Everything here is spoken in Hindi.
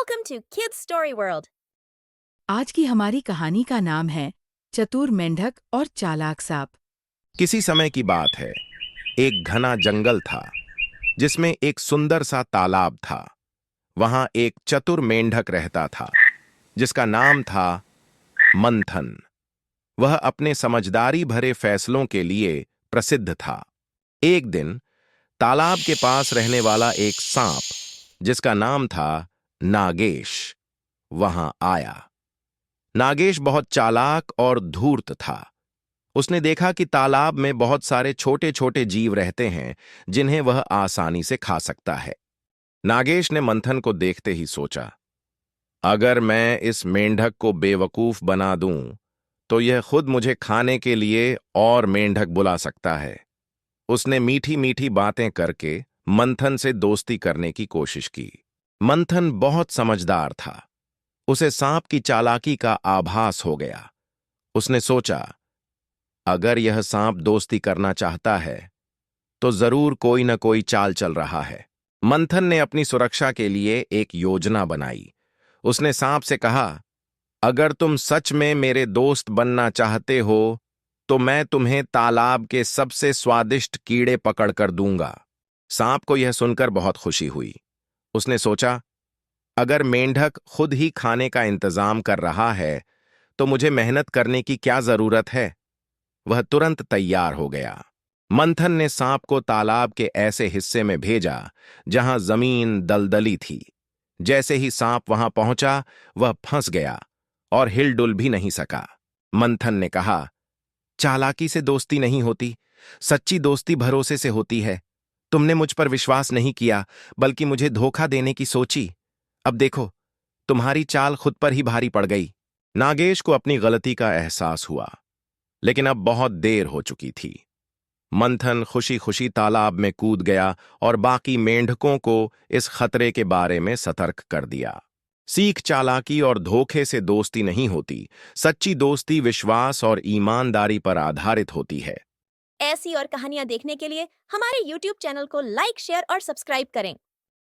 Welcome to Kids Story World. आज की हमारी कहानी का नाम है चतुर मेंढक और चालाक सांप। किसी समय की बात है। एक घना जंगल था जिसमें एक सुंदर सा तालाब था। वहां एक चतुर मेंढक रहता था जिसका नाम था मंथन। वह अपने समझदारी भरे फैसलों के लिए प्रसिद्ध था। एक दिन तालाब के पास रहने वाला एक सांप जिसका नाम था नागेश वहां आया। नागेश बहुत चालाक और धूर्त था। उसने देखा कि तालाब में बहुत सारे छोटे छोटे जीव रहते हैं जिन्हें वह आसानी से खा सकता है। नागेश ने मंथन को देखते ही सोचा, अगर मैं इस मेंढक को बेवकूफ बना दूं तो यह खुद मुझे खाने के लिए और मेंढक बुला सकता है। उसने मीठी मीठी बातें करके मंथन से दोस्ती करने की कोशिश की। मंथन बहुत समझदार था। उसे सांप की चालाकी का आभास हो गया। उसने सोचा, अगर यह सांप दोस्ती करना चाहता है तो जरूर कोई न कोई चाल चल रहा है। मंथन ने अपनी सुरक्षा के लिए एक योजना बनाई। उसने सांप से कहा, अगर तुम सच में मेरे दोस्त बनना चाहते हो तो मैं तुम्हें तालाब के सबसे स्वादिष्ट कीड़े पकड़कर दूंगा। सांप को यह सुनकर बहुत खुशी हुई। उसने सोचा, अगर मेंढक खुद ही खाने का इंतजाम कर रहा है तो मुझे मेहनत करने की क्या जरूरत है। वह तुरंत तैयार हो गया। मंथन ने सांप को तालाब के ऐसे हिस्से में भेजा जहां जमीन दलदली थी। जैसे ही सांप वहां पहुंचा, वह फंस गया और हिलडुल भी नहीं सका। मंथन ने कहा, चालाकी से दोस्ती नहीं होती, सच्ची दोस्ती भरोसे से होती है। तुमने मुझ पर विश्वास नहीं किया बल्कि मुझे धोखा देने की सोची। अब देखो, तुम्हारी चाल खुद पर ही भारी पड़ गई। नागेश को अपनी गलती का एहसास हुआ, लेकिन अब बहुत देर हो चुकी थी। मंथन खुशी खुशी तालाब में कूद गया और बाकी मेंढकों को इस खतरे के बारे में सतर्क कर दिया। सीख, चालाकी और धोखे से दोस्ती नहीं होती। सच्ची दोस्ती विश्वास और ईमानदारी पर आधारित होती है। ऐसी और कहानियां देखने के लिए हमारे YouTube चैनल को लाइक, शेयर और सब्सक्राइब करें।